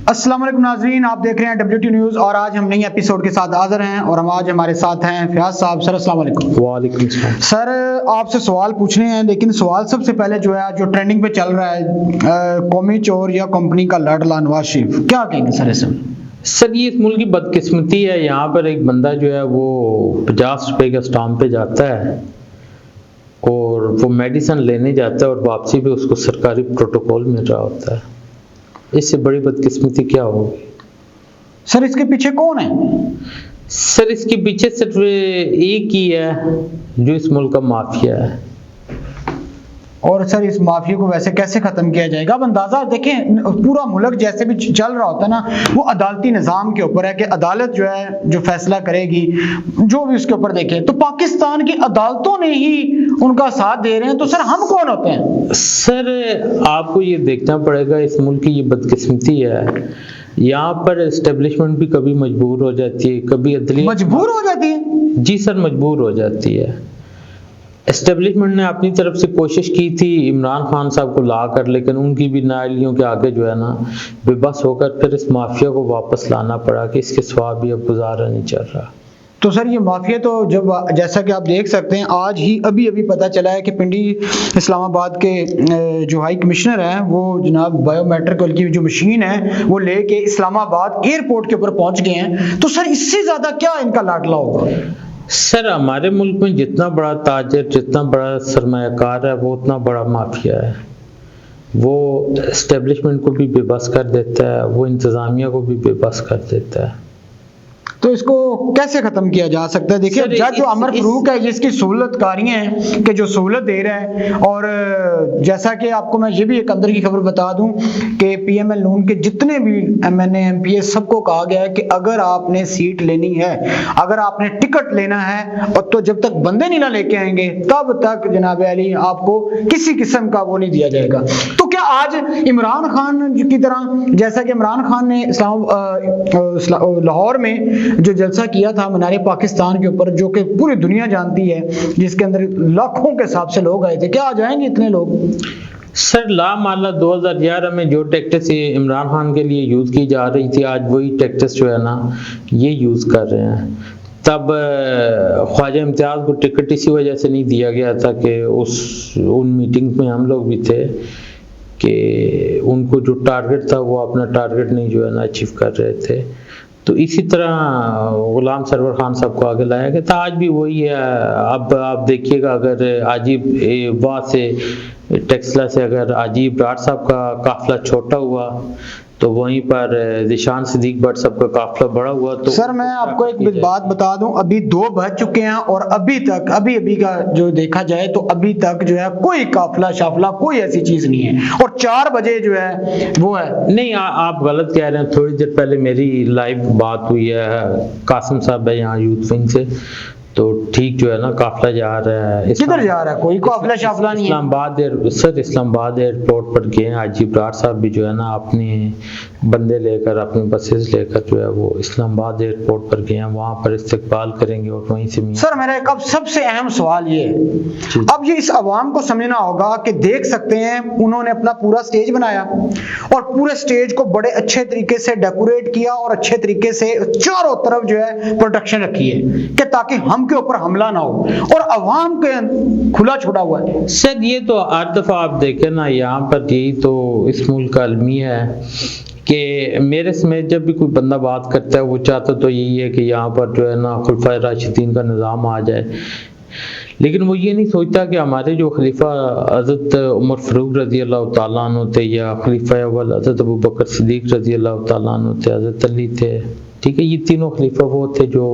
अस्सलाम वालेकुम नाजरीन, आप देख रहे हैं WT न्यूज़ और आज हम नई एपिसोड के साथ हाजिर हैं और हम आज हमारे साथ हैं फयाज साहब। सर अस्सलाम वालेकुम। वालेकुम सलाम। सर आपसे सवाल पूछने हैं, लेकिन सवाल सबसे पहले जो है जो ट्रेंडिंग पे चल रहा है कौमी चोर या कंपनी का लाडला नवाज शरीफ, क्या कहेंगे सर इसमें? सर ये इस मुल्क की बदकिस्मती है। यहाँ पर एक बंदा जो है वो 50 रुपए का स्टाम्प पे जाता है और वो मेडिसिन लेने जाता है और वापसी पे उसको सरकारी प्रोटोकॉल मिल रहा होता है। इससे बड़ी बदकिस्मती क्या होगी? सर इसके पीछे कौन है? सर इसके पीछे सिर्फ एक ही है जो इस मुल्क का माफिया है। और सर इस माफिया को वैसे कैसे खत्म किया जाएगा? अब अंदाजा देखें, पूरा मुल्क जैसे भी चल रहा होता है ना, वो अदालती निज़ाम के ऊपर है कि अदालत जो है जो फैसला करेगी, जो भी उसके ऊपर देखें। तो पाकिस्तान की अदालतों ने ही उनका साथ दे रहे हैं, तो सर हम कौन होते हैं? सर आपको ये देखना पड़ेगा, इस मुल्क की ये बदकिस्मती है। यहाँ पर एस्टेब्लिशमेंट भी कभी मजबूर हो जाती है, कभी अदलिया मजबूर हो जाती है। जी सर, मजबूर हो जाती है। एस्टेब्लिशमेंट ने अपनी तरफ से कोशिश की थी इमरान खान साहब को ला कर, लेकिन उनकी भी नाअहलियों के आगे जो है ना बेबस होकर फिर इस माफिया को वापस लाना पड़ा कि इसके सिवा भी अब गुजारा नहीं चल रहा। तो सर ये माफिया तो जब जैसा कि आप देख सकते हैं, आज ही अभी पता चला है कि पिंडी इस्लामाबाद के जो हाई कमिश्नर हैं वो जनाब बायोमेट्रिक की जो मशीन है वो लेके इस्लामाबाद एयरपोर्ट के ऊपर पहुंच गए हैं। तो सर इससे ज्यादा क्या इनका लाडला होगा? सर हमारे मुल्क में जितना बड़ा ताजर, जितना बड़ा सरमायाकार है, वो उतना बड़ा माफिया है। वो एस्टेब्लिशमेंट को भी बेबस कर देता है, वो इंतजामिया को भी बेबस कर देता है। तो इसको कैसे खत्म किया जा सकता है? देखिए जज जो अमर फरूक है, जिसकी सहूलतकारियां हैं कि जो सहूलत दे रहा है, और जैसा कि आपको मैं ये भी एक अंदर की खबर बता दूं कि PML नून के जितने भी MNA MPA सबको कहा गया है कि अगर आपने सीट लेनी है, अगर आपने टिकट लेना है, और तो जब तक बंदे नहीं ना लेके आएंगे तब तक जनाब अली आपको किसी किस्म का वो नहीं दिया जाएगा। तो क्या आज इमरान खान की तरह, जैसा कि इमरान खान ने लाहौर में जो जलसा किया था मीनार पाकिस्तान के ऊपर, जो कि पूरी दुनिया जानती है, जिसके अंदर लाखों के हिसाब से लोग आए थे, क्या आ जाएंगे इतने लोग? सर लामाला 2011 में जो टैक्टिक्स इमरान खान के लिए यूज की जा रही थी, आज वही टैक्टिक्स जो है ना ये यूज कर रहे हैं। तब ख्वाजा इम्तियाज को टिकट इसी वजह से नहीं दिया गया था कि उन मीटिंग में हम लोग भी थे कि उनको जो टारगेट था वो अपना टारगेट नहीं जो है ना अचीव कर रहे थे। तो इसी तरह गुलाम सरवर खान साहब को आगे लाया गया था, आज भी वही है। अब आप देखिएगा, अगर आजीब वाह से टेक्सला से अगर आजीब राठ साहब का काफिला छोटा हुआ तो वहीं पर जिशान सिद्दीक भट्ट साहब का काफिला बड़ा हुआ। तो सर मैं आपको एक बात बता दूं, अभी 2 बज चुके हैं और अभी तक अभी का जो देखा जाए तो अभी तक जो है कोई काफिला शाफिला कोई ऐसी चीज नहीं है, और 4 बजे जो है वो है। नहीं आप गलत कह रहे हैं। थोड़ी देर पहले मेरी लाइव बात हुई है, कासिम साहब है यहाँ यूथ विंग से, तो ठीक जो है ना काफिला जा रहा है। किधर जा रहा है? कोई काफिला शाफिला नहीं है। इस्लामाबाद एयरपोर्ट पर गए हैं। आजीब राठ साहब भी जो है ना अपने बंदे लेकर, अपने बसेस लेकर जो है वो इस्लामाबाद एयरपोर्ट पर गए हैं, वहां पर इस्तकबाल करेंगे और वहीं से। सर मेरा एक अब सबसे अहम सवाल ये है, अब ये इस अवाम को समझना होगा कि देख सकते हैं उन्होंने अपना पूरा स्टेज बनाया और पूरे स्टेज को बड़े अच्छे तरीके से डेकोरेट किया और अच्छे तरीके से चारों तरफ जो है प्रोटेक्शन रखी है कि ताकि हम के ऊपर हमला ना हो, और अवाम के खुला छोड़ा हुआ है। सर ये तो हर दफा आप देखें ना, यहाँ पर यही तो इस मुल्क का अलमिया है कि मेरे समेत जब भी कोई बंदा बात करता है वो चाहता तो यही है कि यहाँ पर जो है ना खुलफाए राशिदीन का निज़ाम आ जाए, लेकिन वो ये नहीं सोचता कि हमारे जो खलीफा हज़रत उमर फारूक रज़ी अल्लाह तआला अन्हु थे, या खलीफा अव्वल हज़रत अबू बकर सिद्दीक रज़ी अल्लाह तआला अन्हु थे, हज़रत अली थे, ठीक है, ये तीनों खलीफा वो थे जो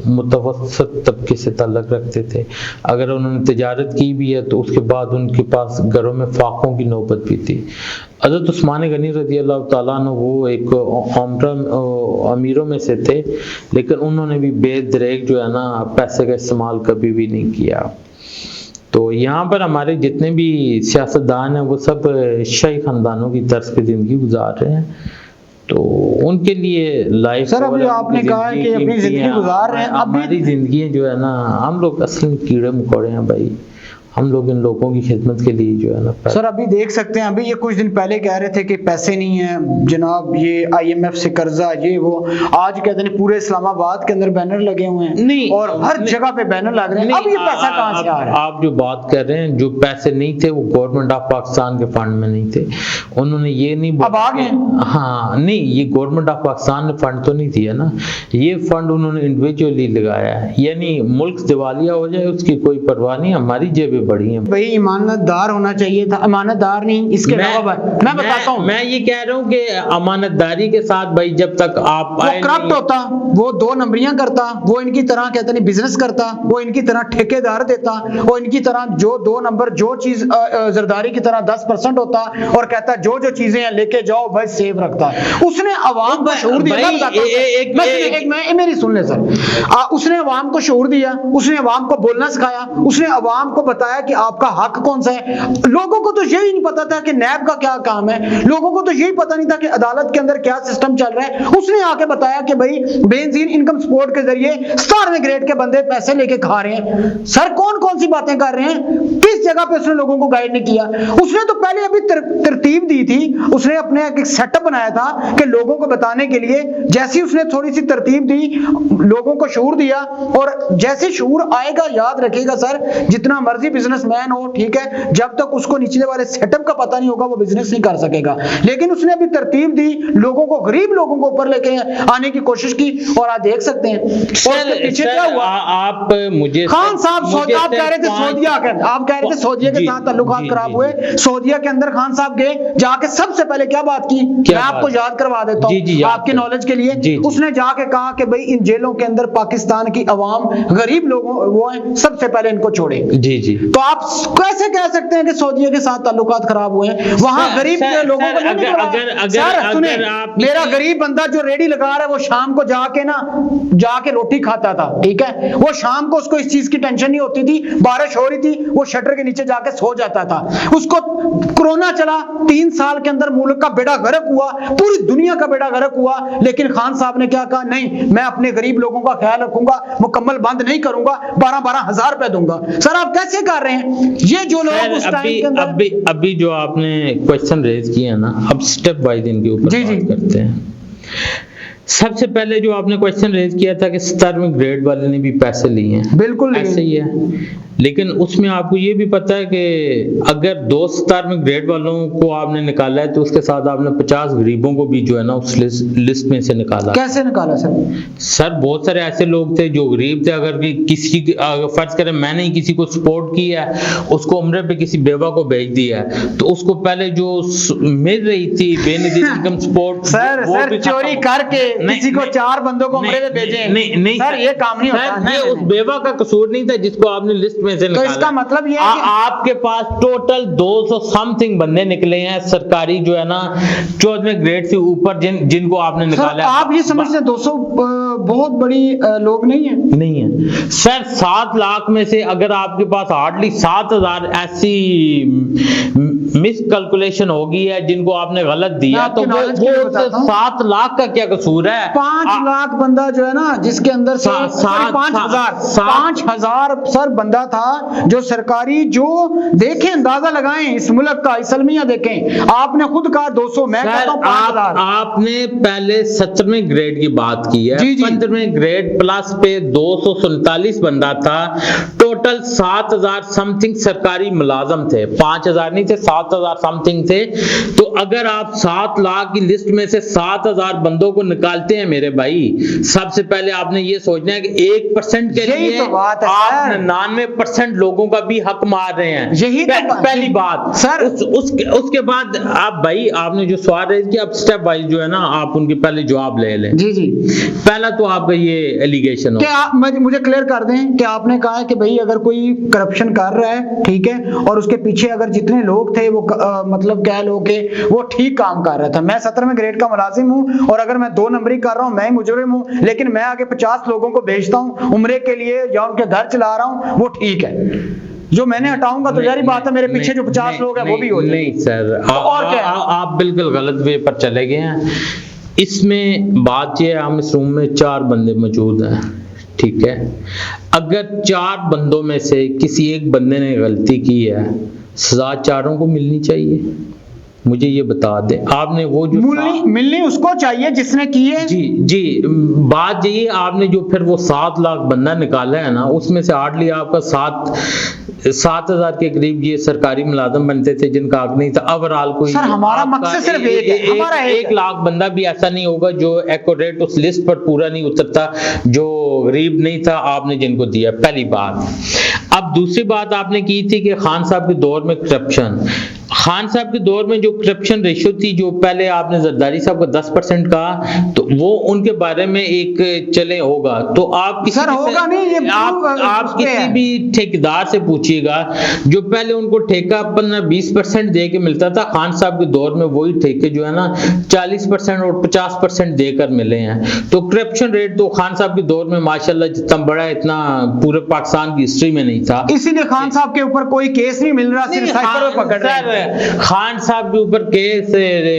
मुतवस्सित तबके से ताल्लुक़ रखते थे। अगर उन्होंने तिजारत की भी है तो उसके बाद उनके पास घरों में फाकों की नौबत भी थी। हज़रत उस्मान गनी रज़ी अल्लाह तआला अन्हु वो एक अमीरों में से थे, लेकिन उन्होंने भी बेदरेक जो है ना पैसे का इस्तेमाल कभी भी नहीं किया। तो यहाँ पर हमारे जितने भी सियासतदान हैं वो सब शाही खानदानों की तर्ज की ज़िंदगी गुजार रहे हैं, तो उनके लिए लाइफ। सर अभी आपने कहा कि अपनी जिंदगी गुजार रहे हैं, हमारी जिंदगी जो है ना, हम लोग असल में कीड़े मकोड़े हैं भाई। हम लोग इन लोगों की खिदमत के लिए जो है ना। सर अभी देख सकते हैं, अभी ये कुछ दिन पहले कह रहे थे कि पैसे नहीं है जनाब, ये IMF से कर्जा, ये वो, आज कहते हैं पूरे इस्लामाबाद के अंदर बैनर लगे हुए हैं नहीं, और हर जगह पे बैनर लग रहे हैं। अब ये पैसा कहाँ से आ रहा है? आप जो बात कर रहे हैं, जो पैसे नहीं थे वो गवर्नमेंट ऑफ पाकिस्तान के फंड में नहीं थे, उन्होंने ये नहीं अब आ गए। हाँ नहीं, ये गवर्नमेंट ऑफ पाकिस्तान ने फंड तो नहीं दिया ना, ये फंड उन्होंने इंडिविजुअली लगाया है, यानी मुल्क दिवालिया हो जाए उसकी कोई परवाह नहीं, हमारी जेबें बड़ी हैं। भाई ईमानतदार होना चाहिए था, ईमानतदार नहीं, इसके अलावा मैं बताता हूँ, मैं ये कह रहा हूँ कि अमानतदारी के साथ भाई जब तक आप वो करप्ट होता, वो 2 नंबरियां करता, वो इनकी तरह कहते नहीं बिजनेस करता, वो इनकी तरह ठेकेदार देता, वो इनकी तरह जो 2 नंबर जो चीज जरदारी की तरह 10% होता और कहता जो जो चीजें हैं लेके जाओ भाई, सेव रखता। उसने अवाम को शऊर दिया, मेरी सुन ले सर, उसने अवाम को शऊर दिया, उसने अवाम को बोलना सिखाया, उसने अवाम को बताया कि आपका हक कौन सा है। लोगों को तो यही नहीं पता था कि नैब का क्या काम है, लोगों को तो यही पता नहीं था कि अदालत के अंदर क्या सिस्टम चल रहा है। उसने आके बताया कि भाई बेनजीन इनकम सपोर्ट के जरिए 17वें ग्रेड के बंदे पैसे लेके खा रहे हैं। सर कौन कौन सी बातें कर रहे हैं, किस जगह पे उसने लोगों को गाइड नहीं किया? उसने तो पहले अभी तरतीब दी थी, उसने अपने एक सेटअप बनाया था कि लोगों को बताने के लिए, जैसी उसने थोड़ी सी तरतीब दी, लोगों को शऊर दिया, और जैसे शऊर आएगा, याद रखिएगा सर, जितना मर्जी बिजनेसमैन हो, ठीक है, जब तक उसको निचले वाले सेटअप का पता नहीं होगा वो बिजनेस नहीं कर सकेगा। लेकिन उसने अभी तरतीब दी, लोगों को, गरीब लोगों को ऊपर लेके आने की कोशिश की, और आज देख सकते हैं पीछे क्या हुआ। आप मुझे खान साहब आप कह रहे थे सऊदिया के, आप कह रहे थे सऊदिया के साथ ताल्लुकात खराब हुए, सऊदिया के अंदर खान साहब गए, जाके सबसे पहले क्या बात की, मैं आपको याद करवा देता हूँ आपके नॉलेज के लिए। उसने जाके कहा कि भाई इन जेलों के अंदर पाकिस्तान की अवाम, गरीब लोगों वो हैं, सबसे पहले इनको छोड़े। जी जी। तो आप कैसे कह सकते हैं कि सऊदिया के साथ ताल्लुकात खराब हुए हैं? वहां गरीब लोगों को नहीं, अगर मेरा गरीब बंदा जो रेडी लगा रहा है वो शाम को जाके रोटी खाता था, ठीक है, वो शाम को उसको इस चीज की टेंशन नहीं होती थी, बारिश हो रही थी, वो शटर के नीचे जाके सो जाता था। उसको कोरोना चला, 3 साल के अंदर मुल्क का बेड़ा गर्क हुआ, पूरी दुनिया का बेड़ा गर्क हुआ, लेकिन खान साहब ने क्या कहा, नहीं मैं अपने गरीब लोगों का ख्याल रखूंगा, मुकम्मल बंद नहीं करूंगा, 12-12 हजार रुपए दूंगा। सर आप कैसे कर रहे हैं ये जो लोग उस टाइम के अंदर अभी जो आपने क्वेश्चन रेज किया ना, अब स्टेप वाइज इनके ऊपर बात करते हैं। सबसे पहले जो आपने क्वेश्चन रेज किया था कि 17वें ग्रेड वाले ने भी पैसे लिए हैं, बिल्कुल ऐसे ही है, लेकिन उसमें आपको ये भी पता है कि अगर 2 17वें ग्रेड वालों को आपने निकाला है तो उसके साथ आपने 50 गरीबों को भी जो है ना उस लिस्ट में से निकाला। कैसे निकाला सर? सर बहुत सारे ऐसे लोग थे जो गरीब थे, अगर किसी फर्ज करें मैंने ही किसी को सपोर्ट किया है, उसको उम्रे पे किसी बेवा को भेज दिया है, तो उसको पहले जो मिल रही थी बेनजीर इनकम सपोर्ट, सर चोरी करके किसी को 4 बंदों को उम्रे पे भेजे, नहीं सर ये काम नहीं होता। ये उस बेवा का कसूर नहीं था जिसको आपने लिस्ट में से निकाला। तो इसका मतलब ये है कि आपके पास टोटल 200 समथिंग बंदे निकले हैं सरकारी जो है ना 14वें ग्रेड से ऊपर जिनको आपने निकाला। आप ये समझते हैं 200 बहुत बड़ी लोग नहीं है सर। 7 लाख में से अगर आपके पास हार्डली 7000 ऐसी मिस कैलकुलेशन होगी है जिनको आपने गलत दिया, तो वो 7 लाख का क्या कसूर है? 5 लाख बंदा जो है ना, जिसके अंदर से 5,000 सर बंदा था जो सरकारी, जो देखें अंदाजा लगाएं इस मुल्क का, इसलमिया देखें, आपने खुद कहा 200, मैं कहता हूं 5,000। आपने पहले 17वें ग्रेड की बात की है, 15वें ग्रेड प्लस पे 247 बंदा था, टोटल 7,000 समथिंग सरकारी मुलाजम थे, 5,000 नहीं थे, 7,000 समथिंग थे। तो अगर आप 7 लाख की लिस्ट में से 7,000 बंदों को निकालते हैं मेरे भाई, सबसे पहले आपने ये सोचना है कि 1% के लिए तो आप 99% लोगों का भी हक मार रहे हैं। यही तो पहली बात सर। उसके बाद आप भाई आपने जो सवाल रेज किया, अब स्टेप वाइज जो है ना आप उनके पहले जवाब ले लें। जी जी। पहला तो आपका ये एलिगेशन हो, क्या मुझे क्लियर कर दें कि आपने कहा है कि भाई अगर कोई करप्शन कर रहा है, ठीक है, और उसके पीछे अगर जितने लोग थे वो मतलब कह लो कि वो ठीक काम कर रहा था। मैं 17वें ग्रेड का मुलाजिम हूं और अगर मैं 2 नंबरी कर रहा हूं, मैं मुजरिम हूं, लेकिन मैं आगे 50 लोगों को भेजता हूं उम्रे के लिए या उनके घर चला रहा हूं, वो ठीक है। जो मैंने हटाऊंगा तो यारी बात है, मेरे पीछे जो 50 लोग हैं वो भी हो जाए। नहीं सर, और क्या, आप बिल्कुल गलत वे पर चले गए हैं। इसमें बात यह है, हम इस रूम में 4 बंदे मौजूद हैं, ठीक है, अगर 4 बंदों में से किसी एक बंदे ने गलती की है, सजा चारों को मिलनी चाहिए। मुझे ये बता दें, आपने वो जो मिलनी उसको चाहिए जिसने की है। जी जी, बात यही, आपने जो फिर वो 7 लाख बंदा निकाला है ना, उसमें से हार्डली आपका 7,000 के करीब ये सरकारी मुलाजिम बनते थे जिनका हक नहीं था। ओवरऑल कोई सर हमारा मकसद सिर्फ एक है, हमारा 1 लाख बंदा भी ऐसा नहीं होगा जो एक्यूरेट उस लिस्ट पर पूरा नहीं उतरता, जो गरीब नहीं था आपने जिनको दिया, पहली बात। अब दूसरी बात आपने की थी कि खान साहब के दौर में करप्शन, खान साहब के दौर में जो करप्शन रेशियो थी, जो पहले आपने जरदारी साहब को 10% कहा, तो वो उनके बारे में एक चले होगा, तो आप किसी सर होगा नहीं, ये आप किसी भी ठेकेदार से पूछिएगा जो पहले उनको ठेका 15-20% दे के मिलता था, खान साहब के दौर में वही ठेके जो है ना 40% और 50% देकर मिले हैं। तो करप्शन रेट तो खान साहब के दौर में माशाल्लाह जितना बड़ा है, इतना पूरे पाकिस्तान की हिस्ट्री में नहीं था। इसीलिए खान साहब के ऊपर कोई केस नहीं मिल रहा, सिर्फ साइकिल पकड़ रहे हैं। खान साहब के ऊपर केस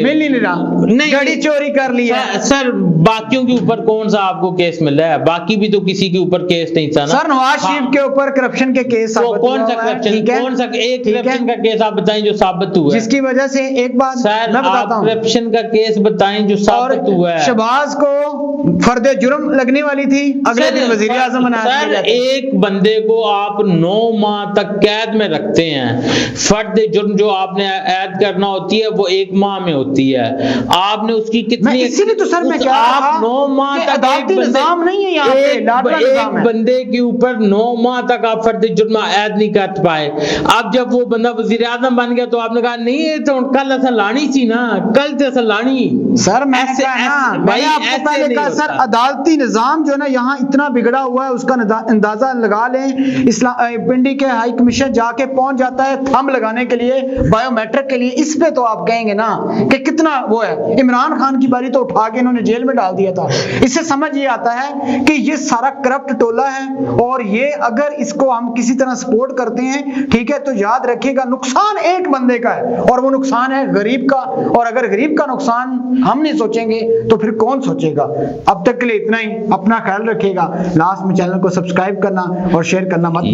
मिल नहीं रहा, नहीं, गाड़ी चोरी कर लिया सर, बाकियों के ऊपर कौन सा आपको केस मिला है? बाकी भी तो किसी के ऊपर केस नहीं था ना। सर नवाज शरीफ के ऊपर करप्शन के केस कौन सा करप्शन, कौन सा एक करप्शन का केस आप बताएं जो साबित हुआ है, जिसकी वजह से एक बात सर मैं बताता हूं, करप्शन का केस बताएं जो साबित हुआ है। शहबाज को फर्द जुर्म लगने वाली थी, अगले दिन वजीर आजम बनाया। सर एक बंदे को आप 9 माह तक कैद में रखते हैं, फर्द जुर्म जो आपने ऐड करना होती है वो 1 माह में होती है, आपने उसकी कितनी, इसीलिए तो सर मैं आप 9 माह तक अदालती निजाम नहीं है यहाँ पे, एक बंदे के ऊपर 9 माह तक आप फर्द जुर्म ऐड नहीं कर पाए। अब जब वो बंदा वजीर आजम बन गया तो आपने कहा नहीं ये तो कल ऐसा लानी थी ना, कल तो ऐसा लानी। सर मैंने आपको पहले कहा सर अदालती निजाम जो है ना यहाँ इतना बिगड़ा हुआ है, उसका अंदाजा लगा लें। पिंडी के हाई कमीशन जाके पहुंच जाता है थंब लगाने के लिए, बायोमेट्रिक के लिए, इस पे तो आप कहेंगे ना कि कितना वो है। इमरान खान की बारी तो उठा के इन्होंने जेल में डाल दिया था। इससे समझ ये आता है कि ये सारा करप्ट टोला है, और ये अगर इसको हम किसी तरह सपोर्ट करते हैं, ठीक है, तो याद रखिएगा नुकसान एक बंदे का है, और वो नुकसान है गरीब का। और अगर गरीब का नुकसान हम नहीं सोचेंगे तो फिर कौन सोचेगा। अब तक के लिए इतना ही, अपना ख्याल रखिएगा। लास्ट में चैनल को सब्सक्राइब करना और शेयर करना मत